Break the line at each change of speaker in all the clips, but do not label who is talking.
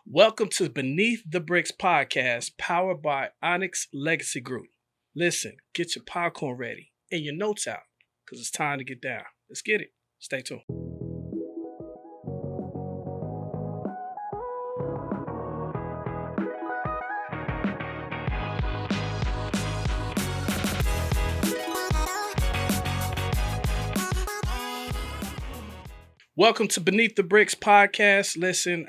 Welcome to Beneath the Bricks podcast, powered by Onyx Legacy Group. Listen, get your popcorn ready and your notes out, because it's time to get down. Let's get it. Stay tuned. Welcome to Beneath the Bricks podcast. Listen,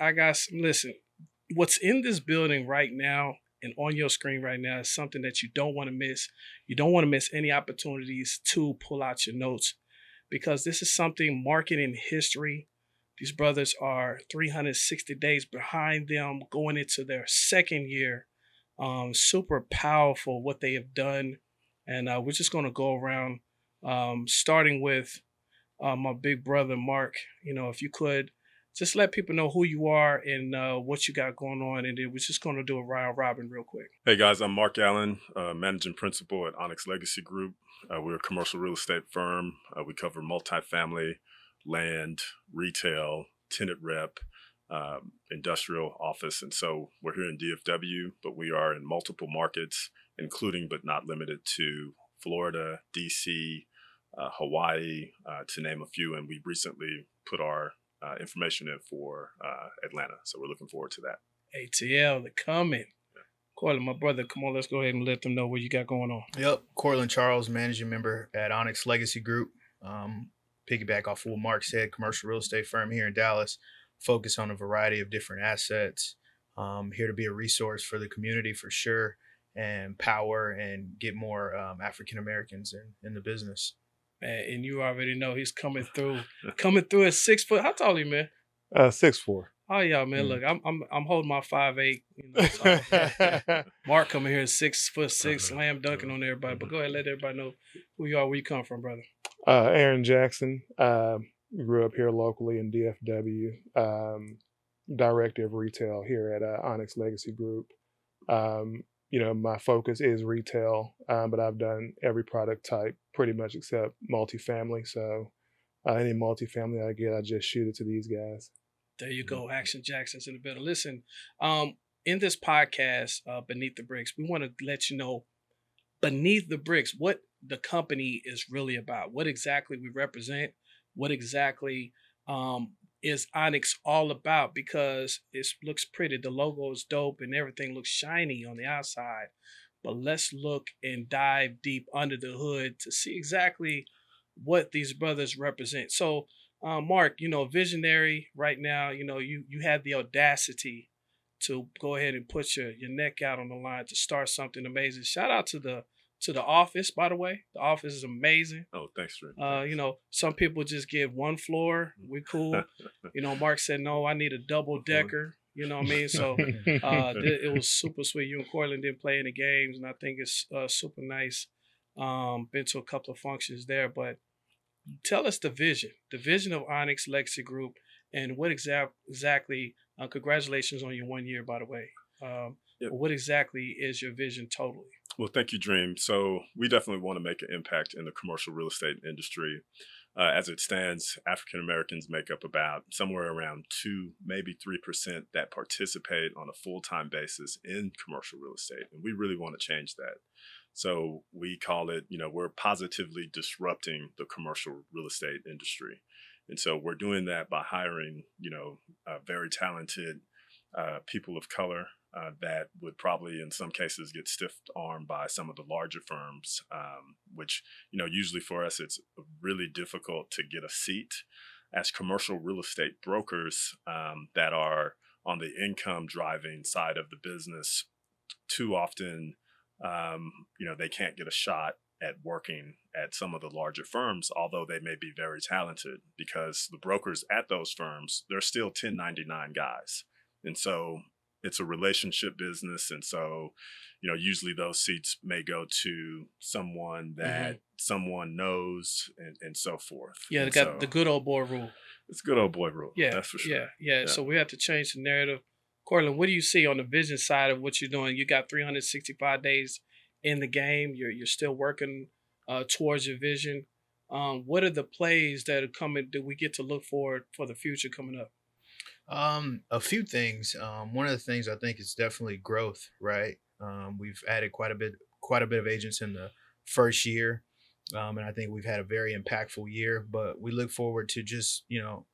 what's in this building right now and on your screen right now is something that you don't want to miss. You don't want to miss any opportunities to pull out your notes, because this is something marketing history. These brothers are 360 days behind them, going into their second year. Super powerful what they have done. And we're just going to go around, starting with my big brother, Mark. If you could just let people know who you are and what you got going on. And then we're just going to do a round robin real quick.
Hey guys, I'm Mark Allen, managing principal at Onyx Legacy Group. We're a commercial real estate firm. We cover multifamily, land, retail, tenant rep, industrial, office. And so we're here in DFW, but we are in multiple markets, including but not limited to Florida, DC, Hawaii, to name a few. And we recently put our information in for Atlanta. So we're looking forward to that.
ATL, they're coming. Courtland, my brother, come on, let's go ahead and let them know what you got going on.
Yep, Courtland Charles, managing member at Onyx Legacy Group. Piggyback off what Mark said, commercial real estate firm here in Dallas, focus on a variety of different assets. Here to be a resource for the community for sure, and power and get more African Americans in the business.
Man, and you already know he's coming through at 6 foot. How tall are you, man?
6'4".
Oh yeah, man. Look, I'm holding my 5'8". So Mark coming here at 6'6", slam dunking on everybody. But go ahead, let everybody know who you are, where you come from, brother.
Aaron Jackson. Grew up here locally in DFW. Director of retail here at Onyx Legacy Group. My focus is retail, but I've done every product type pretty much except multifamily. So any multifamily I get, I just shoot it to these guys.
There you go. Action Jackson's in the building. Listen, in this podcast, Beneath the Bricks, we want to let you know beneath the bricks what the company is really about, what exactly we represent, what exactly is Onyx all about, because it looks pretty. The logo is dope and everything looks shiny on the outside. But let's look and dive deep under the hood to see exactly what these brothers represent. So, Mark, visionary right now, you have the audacity to go ahead and put your neck out on the line to start something amazing. Shout out to the office, by the way. The office is amazing.
Oh, thanks, Trent.
Some people just give one floor. We cool. Mark said, no, I need a double decker. You know what I mean? So it was super sweet. You and Courtland didn't play any games, and I think it's super nice. Been to a couple of functions there, but tell us the vision of Onyx Legacy Group, and what exactly, congratulations on your 1 year, by the way.
Yep.
What exactly is your vision totally?
Well, thank you, Dream. So we definitely want to make an impact in the commercial real estate industry. As it stands, African Americans make up about somewhere around 2, maybe 3% that participate on a full-time basis in commercial real estate. And we really want to change that. So we call it, we're positively disrupting the commercial real estate industry. And so we're doing that by hiring, very talented people of color that would probably in some cases get stiff-armed by some of the larger firms, which, usually for us, it's really difficult to get a seat as commercial real estate brokers that are on the income driving side of the business. Too often, they can't get a shot at working at some of the larger firms, although they may be very talented, because the brokers at those firms, they're still 1099 guys. And so it's a relationship business. And so, usually those seats may go to someone that someone knows and so forth.
Yeah, they got the good old boy rule.
It's good old boy rule.
Yeah,
that's for sure.
Yeah. So we have to change the narrative. Courtland, what do you see on the vision side of what you're doing? You got 365 days in the game. You're still working towards your vision. What are the plays that are coming that we get to look for the future coming up?
A few things. One of the things I think is definitely growth, right? We've added quite a bit of agents in the first year, and I think we've had a very impactful year. But we look forward to just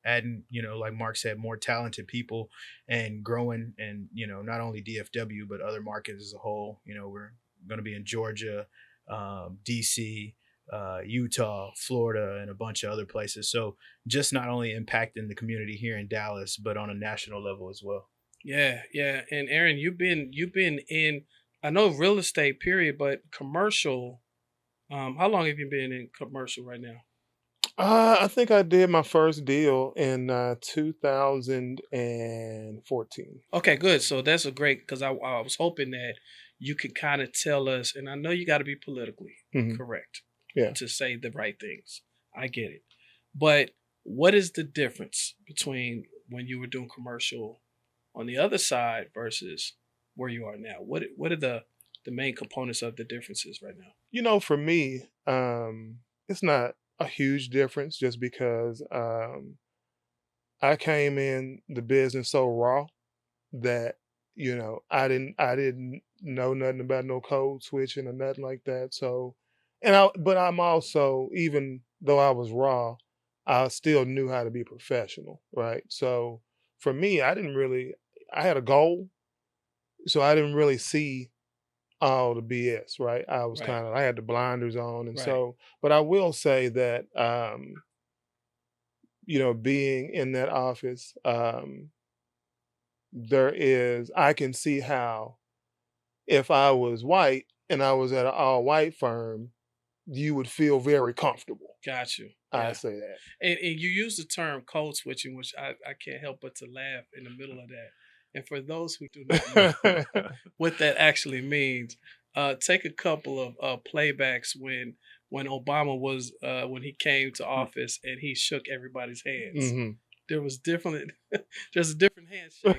adding, like Mark said, more talented people and growing, and not only DFW but other markets as a whole. We're going to be in Georgia, DC. Utah, Florida, and a bunch of other places. So just not only impacting the community here in Dallas, but on a national level as well.
Yeah, yeah. And Aaron, you've been in, I know real estate period, but commercial. How long have you been in commercial right now?
I think I did my first deal in 2014.
Okay, good. So that's a great, because I was hoping that you could kind of tell us, and I know you got to be politically
Hmm.
correct
Yeah.
to say the right things. I get it. But what is the difference between when you were doing commercial on the other side versus where you are now? What are the main components of the differences right now?
For me, it's not a huge difference just because I came in the business so raw that I didn't know nothing about no code switching or nothing like that. So, but I'm also, even though I was raw, I still knew how to be professional, right? So for me, I had a goal, so I didn't really see all the BS, right?
Right,
I had the blinders on, and
right.
so, but I will say that, being in that office, I can see how, if I was white and I was at an all white firm, you would feel very comfortable.
Got you.
I
Yeah.
say that.
And you use the term code switching, which I can't help but to laugh in the middle of that. And for those who do not know what that actually means, take a couple of playbacks when Obama was when he came to office and he shook everybody's hands.
Hmm.
There was different there's a different handshake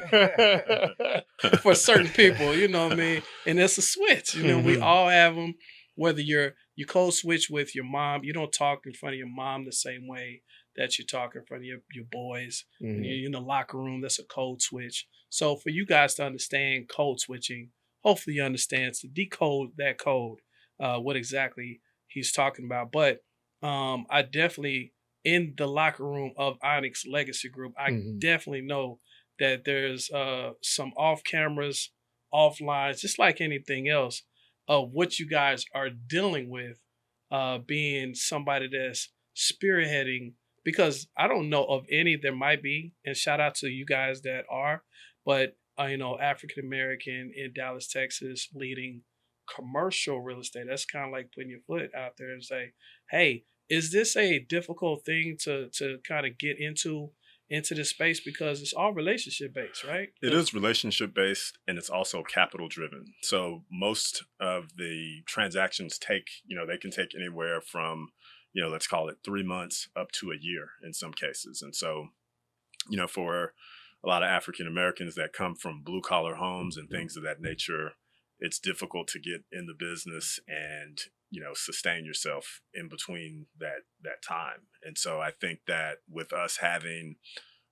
for certain people, you know what I mean? And it's a switch. We
Hmm.
all have them. Whether you code switch with your mom, you don't talk in front of your mom the same way that you talk in front of your boys. When
Hmm.
you're in the locker room, that's a code switch. So for you guys to understand code switching, hopefully you understand to decode that code, what exactly he's talking about. But I definitely, in the locker room of Onyx Legacy Group, I
Hmm.
definitely know that there's some off cameras, off lines, just like anything else, of what you guys are dealing with, being somebody that's spearheading. Because I don't know of any, there might be, and shout out to you guys that are, but African American in Dallas, Texas, leading commercial real estate. That's kind of like putting your foot out there and say, hey, is this a difficult thing to kind of get into this space, because it's all relationship based, right?
It is relationship based and it's also capital driven. So most of the transactions they can take anywhere from, let's call it 3 months up to a year in some cases. And so, for a lot of African Americans that come from blue collar homes and things of that nature, it's difficult to get in the business and, sustain yourself in between that time. And so I think that with us having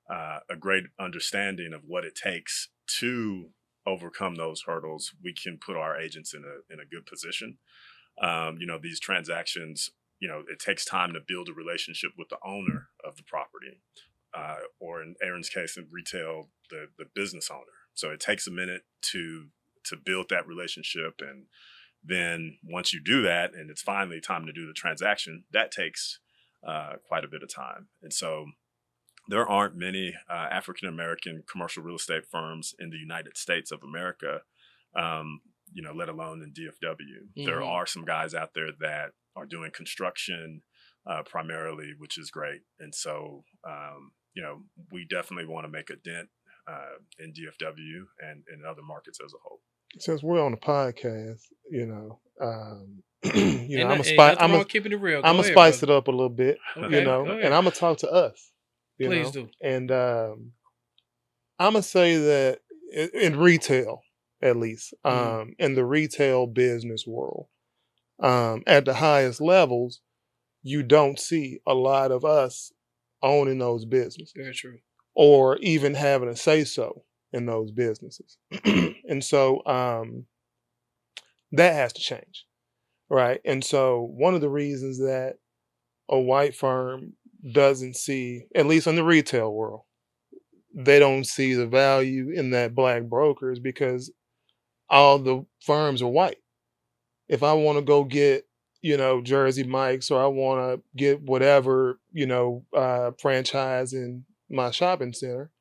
a great understanding of what it takes to overcome those hurdles, we can put our agents in a good position. These transactions, it takes time to build a relationship with the owner of the property, or in Aaron's case, in retail, the business owner. So it takes a minute to build that relationship, and then once you do that, and it's finally time to do the transaction, that takes quite a bit of time. And so there aren't many African American commercial real estate firms in the United States of America, let alone in DFW. There
Hmm.
are some guys out there that are doing construction primarily, which is great. And so, we definitely want to make a dent in DFW and in other markets as a whole.
Since we're on the podcast,
Ain't,
I'm a
ain't
spice.
nothing wrong keeping it real.
I'm
Go
gonna
ahead,
spice
brother.
it up a little bit,
Okay, go
and
ahead.
I'm gonna talk to us,
Please do.
and I'm gonna say that in retail, at least,
Hmm.
in the retail business world, at the highest levels, you don't see a lot of us owning those businesses,
Very true.
or even having a say so in those businesses. And so that has to change, right? And so one of the reasons that a white firm doesn't see, at least in the retail world, they don't see the value in that black broker is because all the firms are white. If I want to go get, Jersey Mike's, or I want to get whatever, franchise in my shopping center,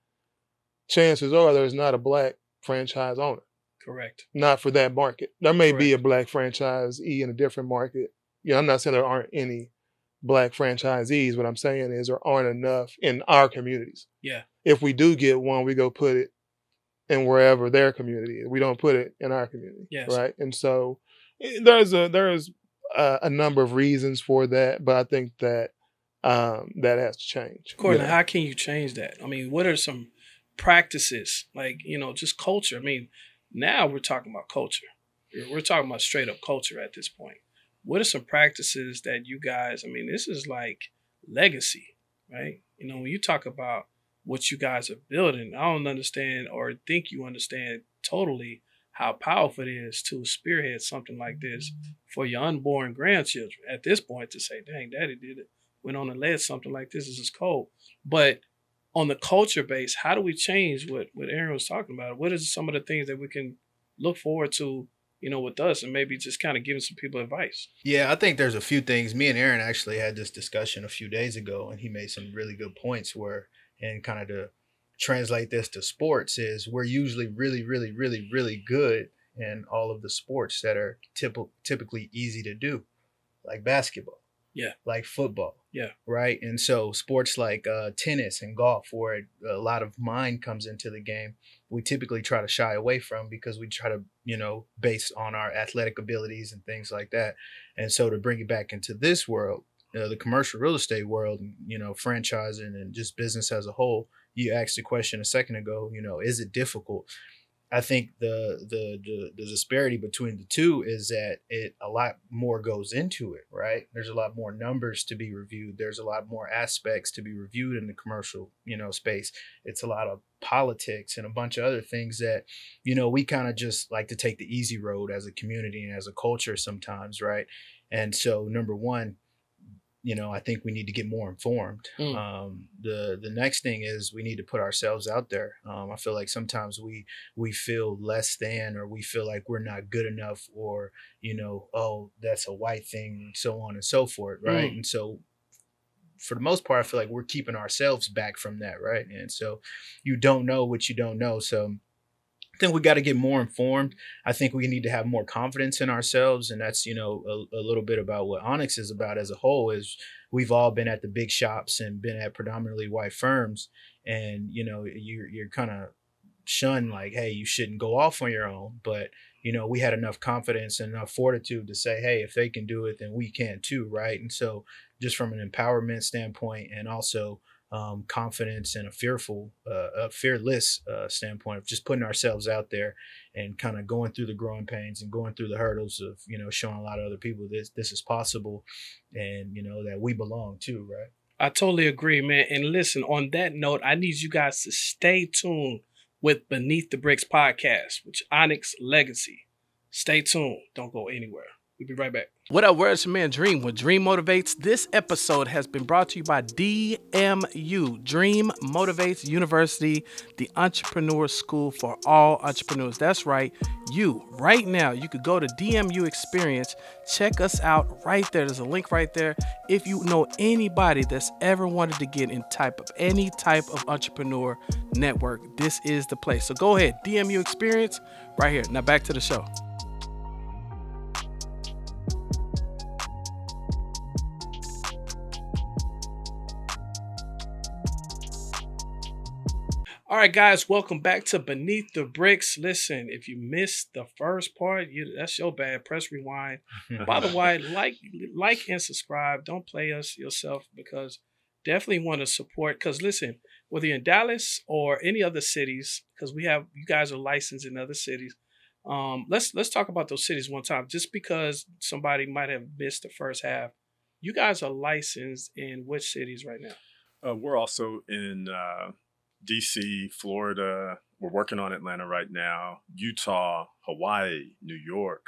chances are there's not a black franchise owner.
Correct.
Not for that market. There may be a
Correct.
black franchisee in a different market. I'm not saying there aren't any black franchisees. What I'm saying is there aren't enough in our communities.
Yeah.
If we do get one, we go put it in wherever their community is. We don't put it in our community,
Yes.
right? And so there's a number of reasons for that, but I think that that has to change.
Courtland, how can you change that? I mean, what are some practices, like, just culture? I mean, now we're talking about culture. We're talking about straight up culture at this point. What are some practices that you guys, I mean, this is like legacy, right? When you talk about what you guys are building, I don't understand or think you understand totally how powerful it is to spearhead something like this for your unborn grandchildren at this point, to say, dang, daddy did it, went on and led something like this. This is cold. But on the culture base, how do we change what Aaron was talking about? What is some of the things that we can look forward to, with us, and maybe just kind of giving some people advice?
Yeah, I think there's a few things. Me and Aaron actually had this discussion a few days ago, and he made some really good points and kind of to translate this to sports, is we're usually really, really, really, really good in all of the sports that are typically easy to do, like basketball.
Yeah.
Like football.
Yeah.
Right. And so sports like tennis and golf, where a lot of mind comes into the game, we typically try to shy away from, because we try to, based on our athletic abilities and things like that. And so to bring it back into this world, the commercial real estate world, franchising and just business as a whole, you asked the question a second ago, is it difficult? I think the disparity between the two is that a lot more goes into it, right? There's a lot more numbers to be reviewed. There's a lot more aspects to be reviewed in the commercial, space. It's a lot of politics and a bunch of other things that, we kind of just like to take the easy road as a community and as a culture sometimes, right? And so number one, I think we need to get more informed. The next thing is we need to put ourselves out there. I feel like sometimes we feel less than, or we feel like we're not good enough, or, oh, that's a white thing, and so on and so forth, right? And so for the most part, I feel like we're keeping ourselves back from that, right? And so you don't know what you don't know. So I think we got to get more informed. I think we need to have more confidence in ourselves. And that's, a little bit about what Onyx is about as a whole. Is we've all been at the big shops and been at predominantly white firms. And, you're kind of shunned, like, hey, you shouldn't go off on your own. But, we had enough confidence and enough fortitude to say, hey, if they can do it, then we can too. Right. And so just from an empowerment standpoint, and also confidence and a fearless standpoint of just putting ourselves out there and kind of going through the growing pains and going through the hurdles of, showing a lot of other people this is possible, and, that we belong too, right?
I totally agree, man. And listen, on that note, I need you guys to stay tuned with Beneath the Bricks podcast, which Onyx Legacy. Stay tuned. Don't go anywhere. We'll be right back. What up, where's your man Dream? What Dream Motivates? This episode has been brought to you by DMU, Dream Motivates University, the entrepreneur school for all entrepreneurs. That's right. Right now, you could go to DMU Experience. Check us out right there. There's a link right there. If you know anybody that's ever wanted to get in any type of entrepreneur network, this is the place. So go ahead, DMU Experience right here. Now back to the show. All right, guys, welcome back to Beneath the Bricks. Listen, if you missed the first part, that's your bad. Press rewind. By the way, like and subscribe. Don't play us yourself, because definitely want to support. Because listen, whether you're in Dallas or any other cities, because you guys are licensed in other cities. Let's talk about those cities one time. Just because somebody might have missed the first half, you guys are licensed in which cities right now?
We're also in DC, Florida. We're working on Atlanta right now, Utah, Hawaii, New York.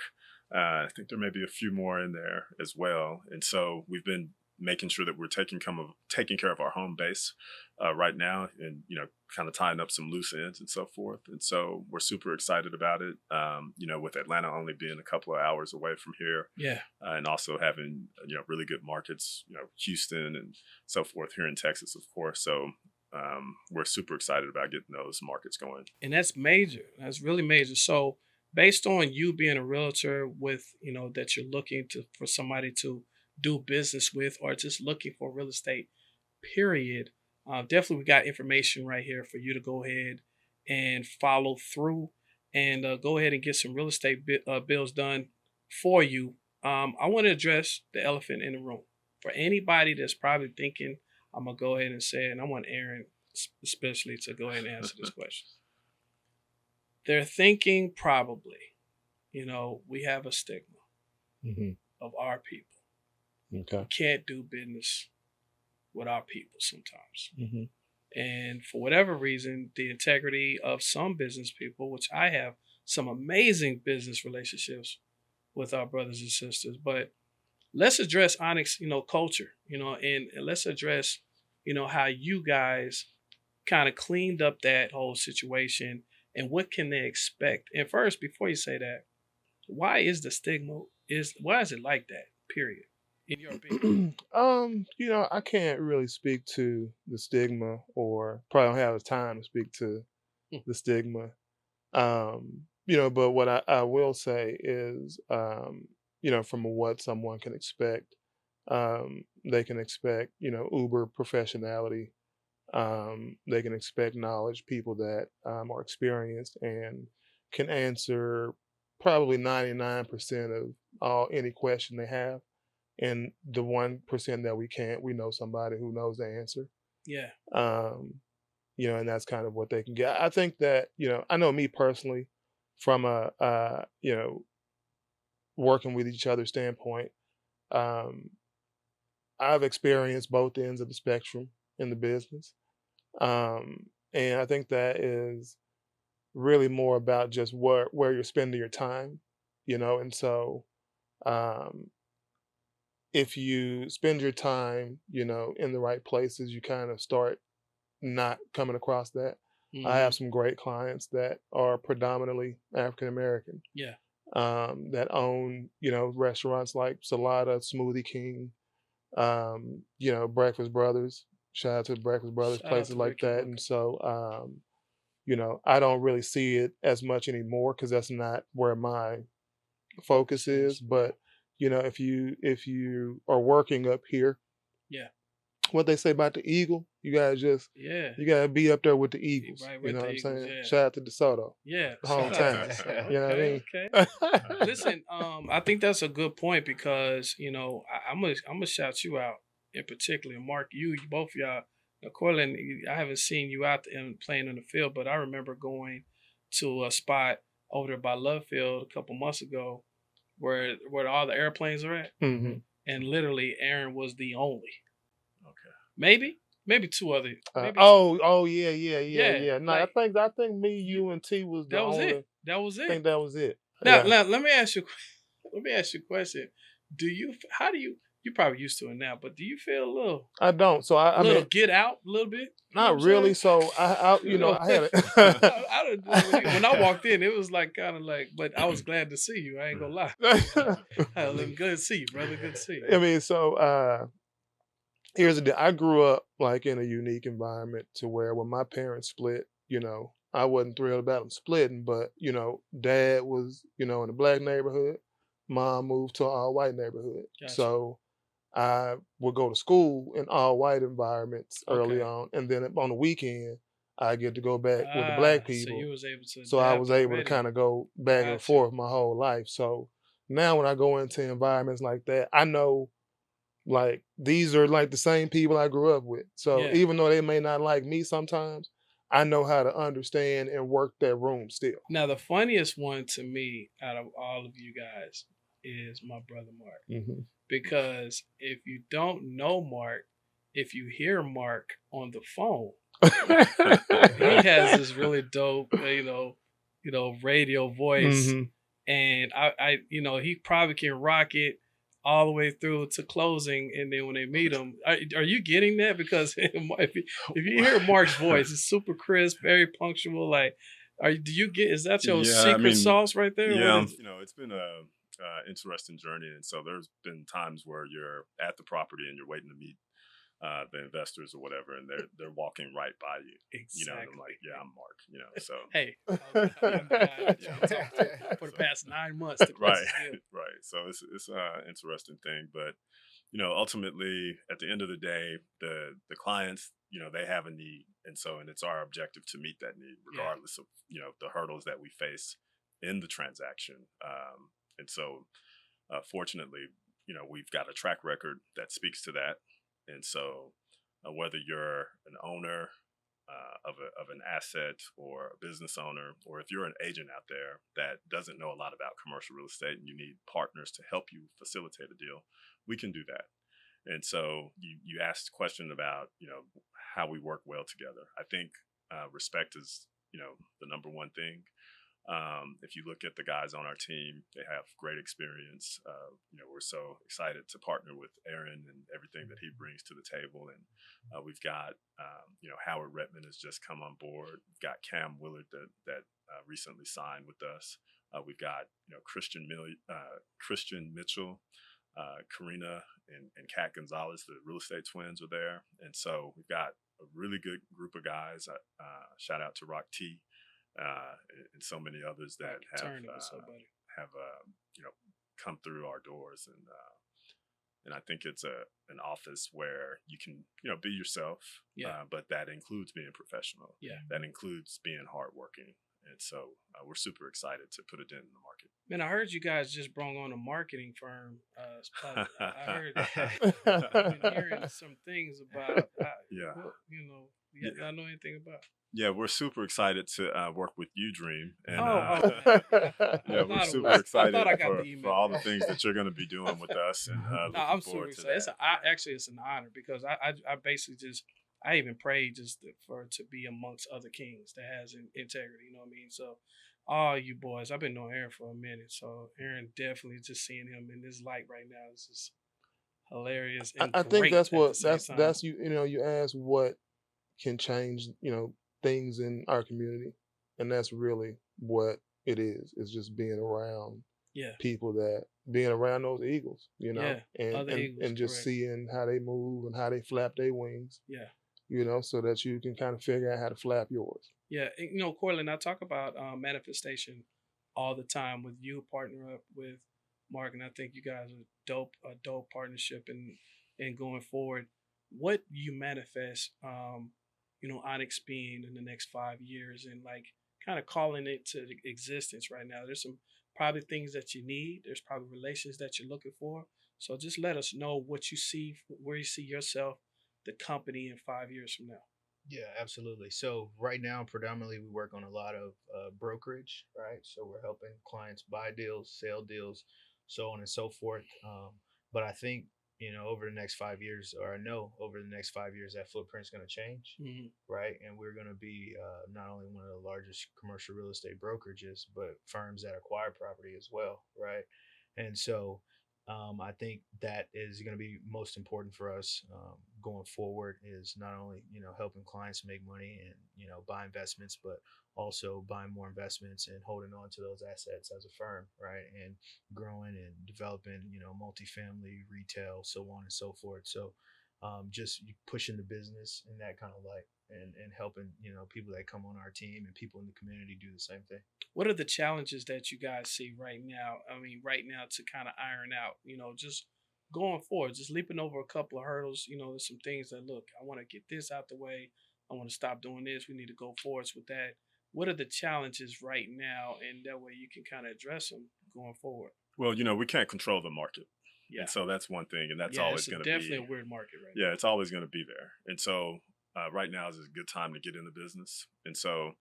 I think there may be a few more in there as well. And so we've been making sure that we're taking care of our home base right now, and kind of tying up some loose ends and so forth. And so we're super excited about it. With Atlanta only being a couple of hours away from here,
Yeah.
and also having really good markets, Houston and so forth here in Texas, of course. So we're super excited about getting those markets going.
And that's major. That's really major. So based on you being a realtor with, that you're looking for somebody to do business with, or just looking for real estate, period. Definitely we got information right here for you to go ahead and follow through and go ahead and get some real estate bills done for you. I want to address the elephant in the room. For anybody that's probably thinking, I'm going to go ahead and say it, and I want Aaron especially to go ahead and answer this question. They're thinking probably, we have a stigma of our people.
Okay.
We can't do business with our people sometimes.
Mm-hmm.
And for whatever reason, the integrity of some business people, which I have some amazing business relationships with our brothers and sisters, but let's address Onyx, culture, and let's address, how you guys kind of cleaned up that whole situation and what can they expect. And first, before you say that, why is the stigma why is it like that? Period. In your opinion.
I can't really speak to the stigma, or probably don't have the time to speak to the stigma. But what I will say is, from what someone can expect, they can expect, uber professionality. They can expect knowledge, people that are experienced and can answer probably 99% of any question they have. And the 1% that we can't, we know somebody who knows the answer.
Yeah.
And that's kind of what they can get. I think that, I know me personally, from a working with each other standpoint, I've experienced both ends of the spectrum in the business. And I think that is really more about just where you're spending your time, and so if you spend your time, in the right places, you kind of start not coming across that.
Mm-hmm.
I have some great clients that are predominantly African American.
Yeah.
That own, restaurants like Salada, Smoothie King, Breakfast Brothers. Shout out to Breakfast Brothers, places like that. And so, I don't really see it as much anymore because that's not where my focus is. But if you are working up here,
yeah,
what they say about the eagle, you gotta be up there with the Eagles.
Right,
you know what I'm
Eagles,
saying?
yeah.
Shout out to DeSoto.
Yeah,
Hometown. You know what I mean?
Okay. Listen, I think that's a good point because I'm gonna shout you out in particular, Mark. You both of y'all. Now, Courtland, I haven't seen you out there playing in the field, but I remember going to a spot over there by Love Field a couple months ago where all the airplanes are at.
Mm-hmm.
And literally Aaron was the only.
Okay.
Maybe two other.
Yeah. No,
like,
I think me, you, and T was the only.
That was it.
I think that was it.
Now, let me ask you a question. You probably used to it now, but do you feel a little?
I don't. So I mean,
get out a little bit.
Not really. So I had it.
When I walked in, it was like kind of like, but I was glad to see you. I ain't gonna lie. Good to see you, brother. Good to see you.
I mean, so here's the deal. I grew up like in a unique environment to where when my parents split, I wasn't thrilled about them splitting, but dad was, in a black neighborhood, mom moved to an all-white neighborhood.
Gotcha.
So I would go to school in all-white environments early on, and then on the weekend I get to go back with the black people.
So you was able to.
So I was able to kind of go back and forth my whole life. So now when I go into environments like that, I know like these are like the same people I grew up with. So even though they may not like me sometimes, I know how to understand and work that room still.
Now, the funniest one to me out of all of you guys is my brother Mark.
Mm-hmm.
Because if you don't know Mark, if you hear Mark on the phone, He has this really dope, radio voice,
hmm
and he probably can rock it all the way through to closing, and then when they meet him, are you getting that? Because if you hear Mark's voice, it's super crisp, very punctual. Like, do you get? Is that your
Yeah, I
secret
mean,
sauce right there? What
yeah,
is?
it's been a interesting journey, and so there's been times where you're at the property and you're waiting to meet the investors or whatever, and they're walking right by you. And I'm
Exactly.
like, yeah, I'm Mark. So
Hey, I'm the guy that you talked to for the past 9 months to close
right,
this deal.
right. So it's an interesting thing, but ultimately at the end of the day, the clients, they have a need, and it's our objective to meet that need,
Yeah.
regardless of the hurdles that we face in the transaction. And so, fortunately, we've got a track record that speaks to that, and so whether you're an owner of an asset or a business owner, or if you're an agent out there that doesn't know a lot about commercial real estate and you need partners to help you facilitate a deal, we can do that. And so you asked a question about how we work well together. I think respect is the number one thing. If you look at the guys on our team, they have great experience. We're so excited to partner with Aaron and everything that he brings to the table. And we've got, Howard Redman has just come on board. We've got Cam Willard that recently signed with us. We've got, Christian Mitchell, Karina, and Kat Gonzalez, the real estate twins, are there. And so we've got a really good group of guys. Shout out to Rock T. And so many others that have come through our doors, and I think it's an office where you can be yourself, but that includes being professional, that includes being hardworking, and so we're super excited to put a dent in the market.
Man, I heard you guys just brought on a marketing firm. I heard I've been hearing some things about.
Yeah.
I know anything about.
Yeah, we're super excited to work with you, Dream. And
yeah,
we're super excited
I got
for all the things that you're going to be doing with us. And
I'm super excited. It's an honor because I basically I even prayed to be amongst other kings that has integrity. You know what I mean? So, all you boys, I've been knowing Aaron for a minute. So Aaron, definitely just seeing him in this light right now is just hilarious. And
I think
great
that's
at
what
the same time.
that's you ask what can change things in our community, and that's really what it is. It's just being around people that being around those eagles, and just
correct.
seeing how they move and how they flap their wings. So that you can kind of figure out how to flap yours.
Yeah, and, Courtland, I talk about manifestation all the time with you, partner up with Mark, and I think you guys are a dope partnership and going forward. What you manifest, Onyx being in the next 5 years and like kind of calling it to existence right now. There's some probably things that you need. There's probably relations that you're looking for. So just let us know what you see, where you see yourself, the company in 5 years from now.
Yeah, absolutely. So right now, predominantly, we work on a lot of brokerage, right? So we're helping clients buy deals, sell deals, so on and so forth. But I think over the next 5 years, or I know over the next 5 years, that footprint's going to change, right? And we're going to be not only one of the largest commercial real estate brokerages, but firms that acquire property as well, right? And so I think that is going to be most important for us going forward. Is not only helping clients make money and buy investments, but also buying more investments and holding on to those assets as a firm, right? And growing and developing multifamily, retail, so on and so forth. So just pushing the business in that kind of light and helping people that come on our team and people in the community do the same thing.
What are the challenges that you guys see right now? I mean, right now to kind of iron out, just going forward, just leaping over a couple of hurdles. There's some things that look, I want to get this out the way. I want to stop doing this. We need to go forwards with that. What are the challenges right now? And that way you can kind of address them going forward.
Well, we can't control the market.
Yeah.
And so that's one thing. And that's always going to be
definitely a weird market right now.
Yeah, it's always going to be there. And so right now is a good time to get in the business. And so,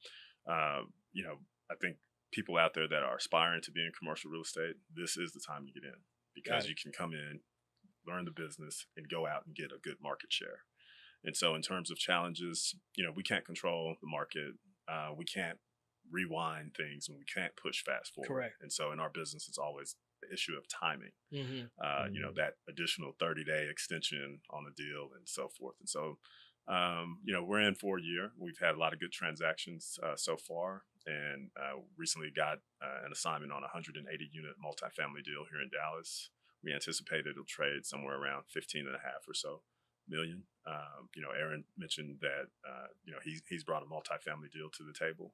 I think people out there that are aspiring to be in commercial real estate, this is the time to get in because you can come in, learn the business, and go out and get a good market share. And so in terms of challenges, we can't control the market. We can't rewind things, and we can't push fast forward.
Correct.
And so in our business, it's always the issue of timing. That additional 30-day extension on a deal and so forth. And so, we're in for a year. We've had a lot of good transactions so far, and recently got an assignment on a 180-unit multifamily deal here in Dallas. We anticipate it'll trade somewhere around 15.5 or so million. Aaron mentioned that he's brought a multifamily deal to the table.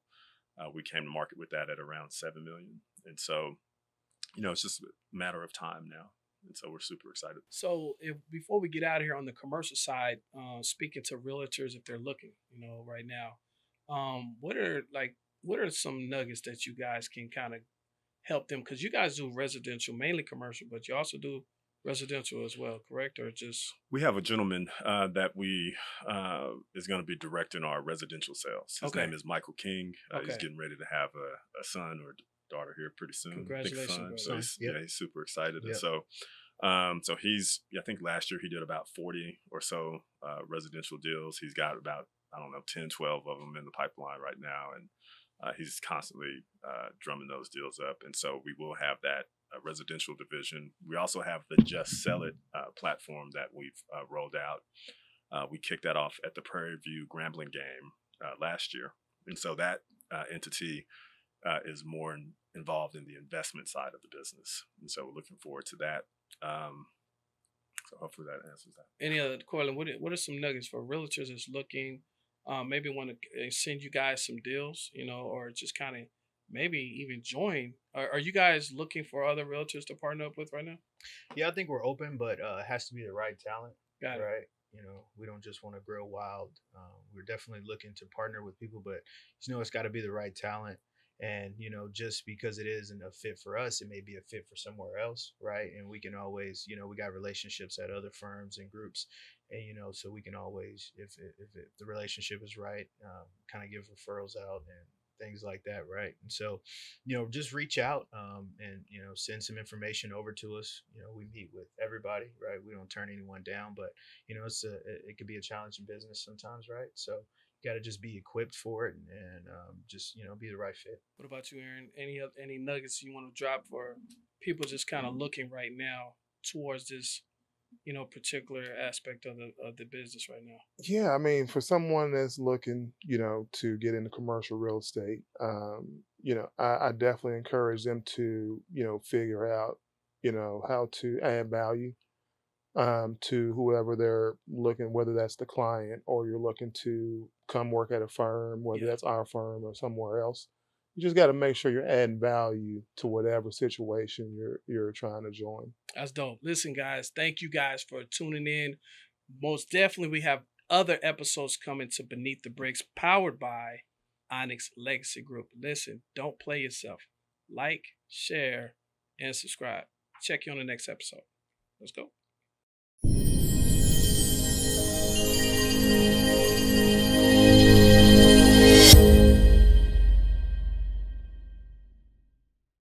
We came to market with that at around 7 million, and so it's just a matter of time now, and so we're super excited.
So before we get out of here on the commercial side, speaking to realtors if they're looking, right now, what are some nuggets that you guys can kind of help them? Because you guys do residential, mainly commercial, but you also do residential as well, correct? Or just
We have a gentleman that we is going to be directing our residential sales. His
Okay.
name is Michael King. He's
Okay.
getting ready to have a son or daughter here pretty soon.
Congratulations,
Big son.
brother.
So he's super excited.
Yep.
And so he's, I think last year he did about 40 or so residential deals. He's got about, 10, 12 of them in the pipeline right now. And he's constantly drumming those deals up. And so we will have that residential division. We also have the Just Sell It platform that we've rolled out. We kicked that off at the Prairie View Grambling game last year. And so that entity is more involved in the investment side of the business. And so we're looking forward to that. So hopefully that answers that.
any other, Courtland, what are some nuggets for realtors that's looking, maybe want to send you guys some deals, or just kind of maybe even join? Are you guys looking for other realtors to partner up with right now?
Yeah, I think we're open, but it has to be the right talent,
Got it.
right? We don't just want to grow wild. We're definitely looking to partner with people, but it's got to be the right talent. And just because it isn't a fit for us, it may be a fit for somewhere else, right? And we can always, we got relationships at other firms and groups, and so we can always, if the relationship is right, kind of give referrals out and things like that, right? And so, just reach out, and send some information over to us. We meet with everybody, right? We don't turn anyone down, but it could be a challenging business sometimes, right? So got to just be equipped for it, and just be the right fit.
What about you, Aaron? Any nuggets you want to drop for people just kind of looking right now towards this, particular aspect of the business right now?
Yeah, I mean, for someone that's looking, to get into commercial real estate, I definitely encourage them to, figure out, how to add value to whoever they're looking, whether that's the client or you're looking to come work at a firm, whether
Yeah.
that's our firm or somewhere else. You just got to make sure you're adding value to whatever situation you're trying to join.
That's dope. Listen, guys, thank you guys for tuning in. Most definitely, we have other episodes coming to Beneath the Bricks, powered by Onyx Legacy Group. Listen, don't play yourself. Like, share, and subscribe. Check you on the next episode. Let's go.